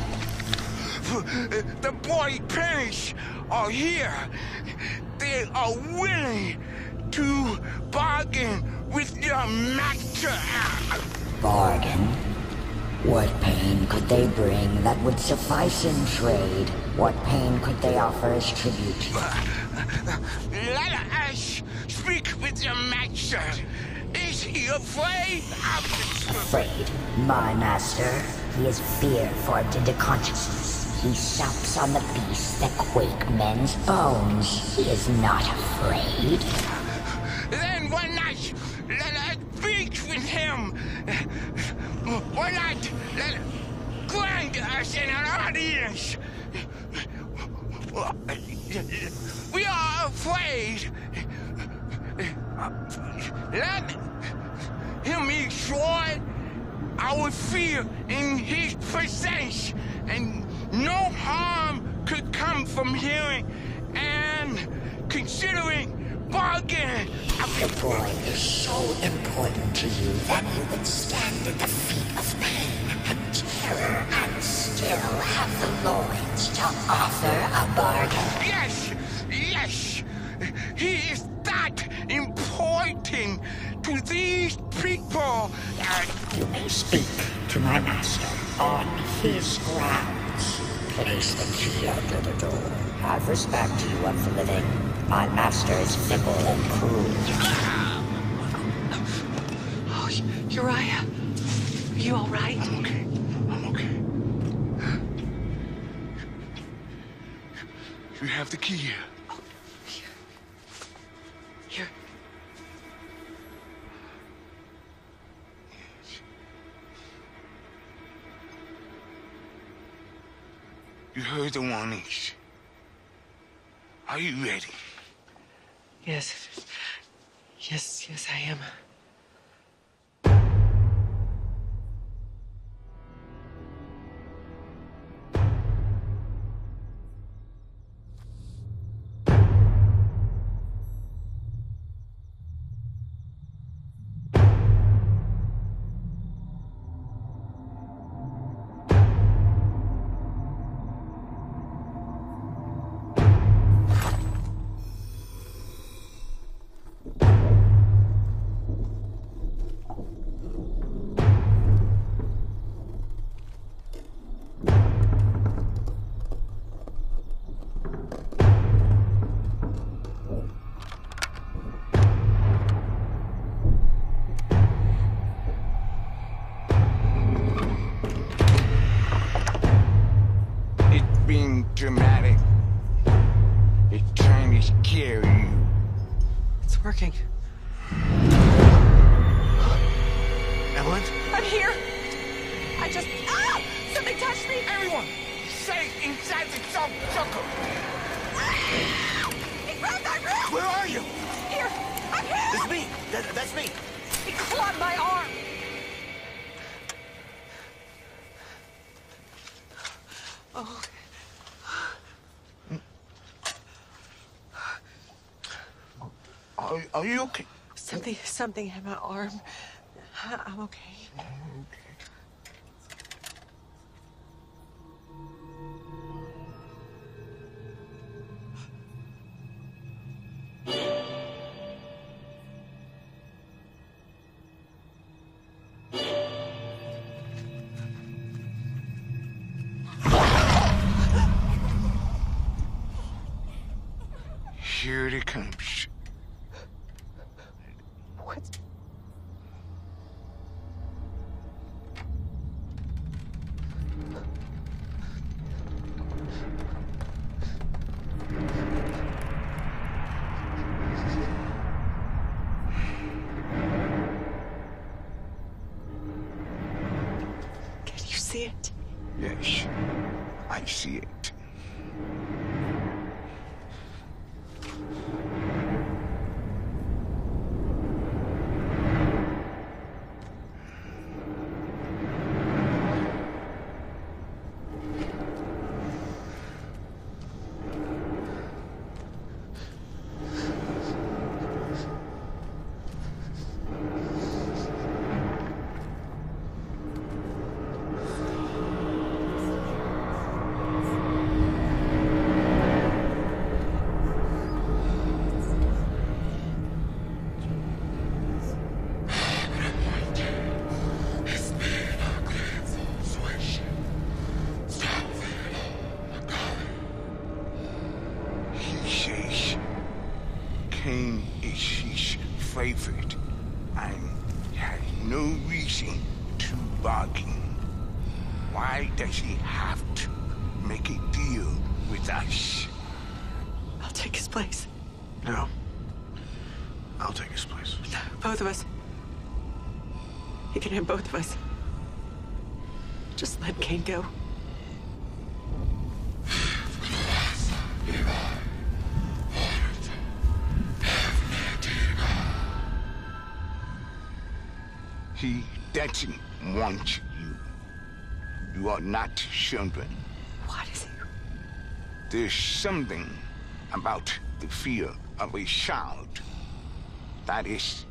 The boy's parents are here. They are willing to bargain with your master. Bargain? What pain could they bring that would suffice in trade? What pain could they offer as tribute? Let us speak with your master. Is he afraid of the... Afraid? My master? He is fear formed into consciousness. He sups on the beasts that quake men's bones. He is not afraid. Then why not let us speak with him? Why not let grant us an audience? We are afraid. Let him enjoy our fear in his presence, and no harm could come from hearing and considering bargain. The boy is so important to you that you would stand at the feet of pain and terror and still have the loins to offer a bargain. Yes, yes, he is that important to these people. You may speak to my master on his grounds. Place the key under the door. Have respect to you of the living. My master is fickle and cruel. Oh, Uriah, are you all right? I'm okay. You have the key here. Oh, here. You heard the warnings. Are you ready? Yes. Yes, I am. Being dramatic. It's trying to scare you. It's working. Evelyn? I'm here. I just... Ah! Something touched me. Everyone, stay inside the circle. Ah! He grabbed my wrist. Where are you? Here. I'm here. It's me. That's me. He clawed my arm. Oh. Are you okay? Something in my arm. I'm okay. Here it comes. What? Can you see it? Yes, I see it. Cain is his favorite and has no reason to bargain. Why does he have to make a deal with us? I'll take his place. No. I'll take his place. Both of us. He can have both of us. Just let Cain go. He doesn't want you. You are not children. What is he? There's something about the fear of a child that is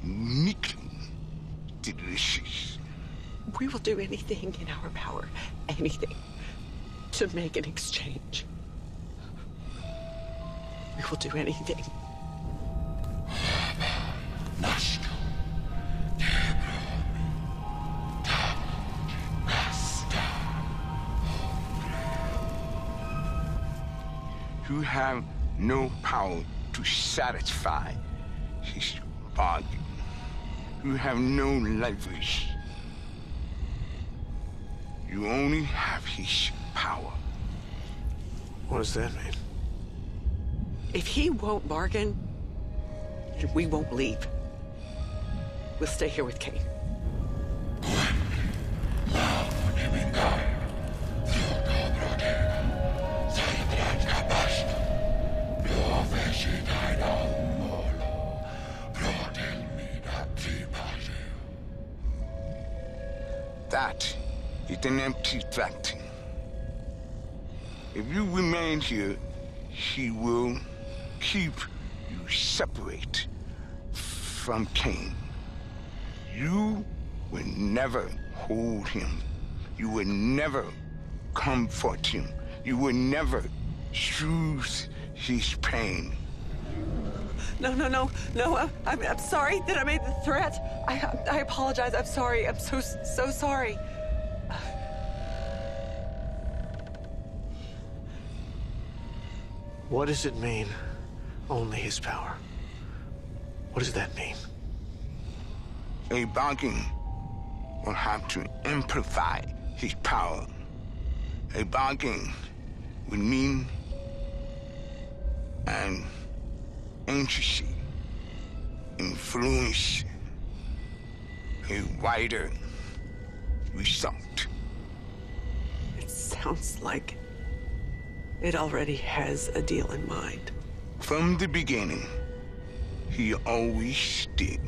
uniquely delicious. We will do anything in our power, anything, to make an exchange. We will do anything. You have no power to satisfy his bargain. You have no leverage. You only have his power. What does that mean? If he won't bargain, we won't leave. We'll stay here with Kane. That is an empty threat. If you remain here, he will keep you separate from Kane. You will never hold him. You will never comfort him. You will never soothe his pain. No. I'm sorry that I made the threat. I apologize. I'm sorry. I'm so sorry. What does it mean? Only his power. What does that mean? A bargain will have to amplify his power. A bargain would mean an entity, influence, a wider result. It sounds like it already has a deal in mind. From the beginning, he always did.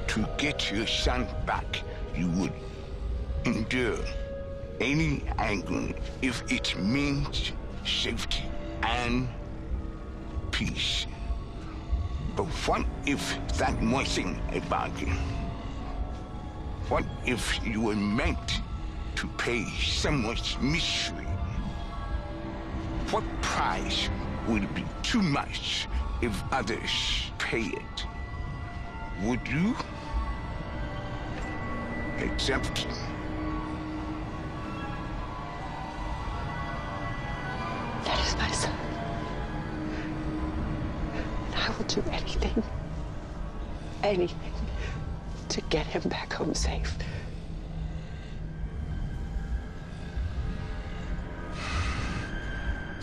To get your son back, you would endure any angle if it means safety and peace. But what if that wasn't a bargain? What if you were meant to pay someone's misery? What price would be too much if others pay it? Would you accept? That is my son. I will do anything to get him back home safe.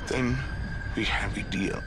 Then we have a deal.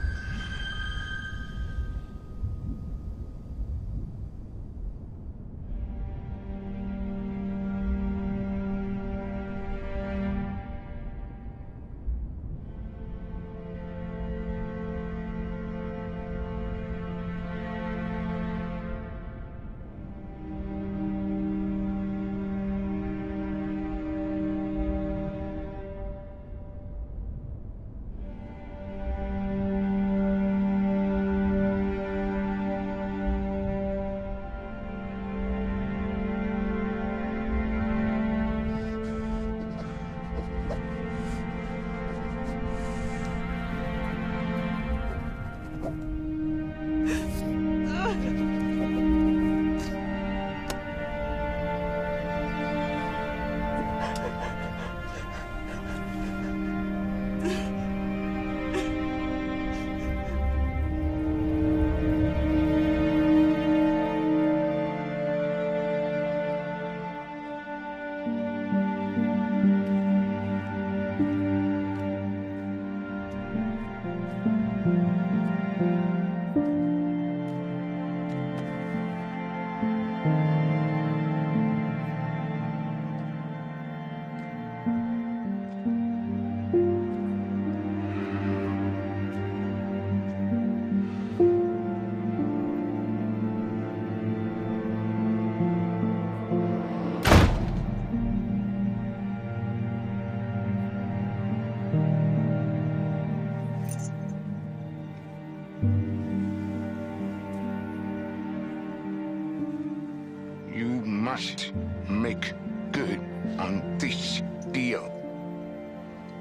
must make good on this deal,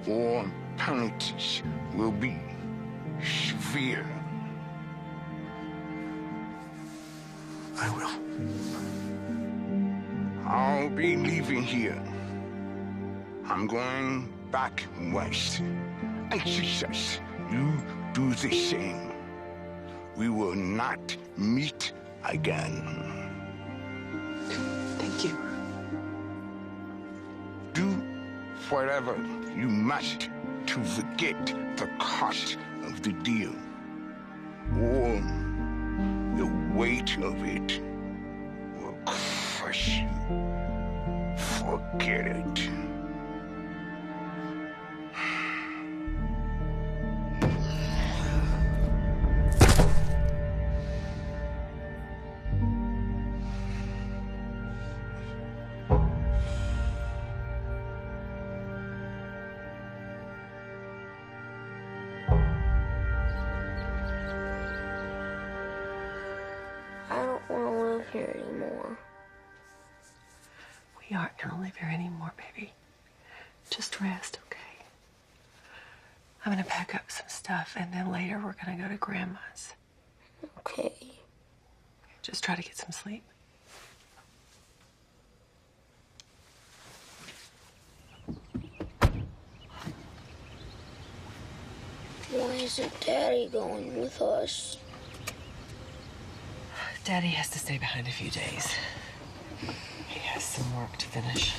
or penalties will be severe. I will. I'll be leaving here. I'm going back west. I suggest you do the same. We will not meet again. Thank you. Do whatever you must to forget the cost of the deal, or the weight of it will crush you. Forget it. I don't want to live here anymore. We aren't gonna live here anymore, baby. Just rest, okay? I'm gonna pack up some stuff, and then later we're gonna go to Grandma's. Okay. Just try to get some sleep. Why isn't Daddy going with us? Daddy has to stay behind a few days. He has some work to finish.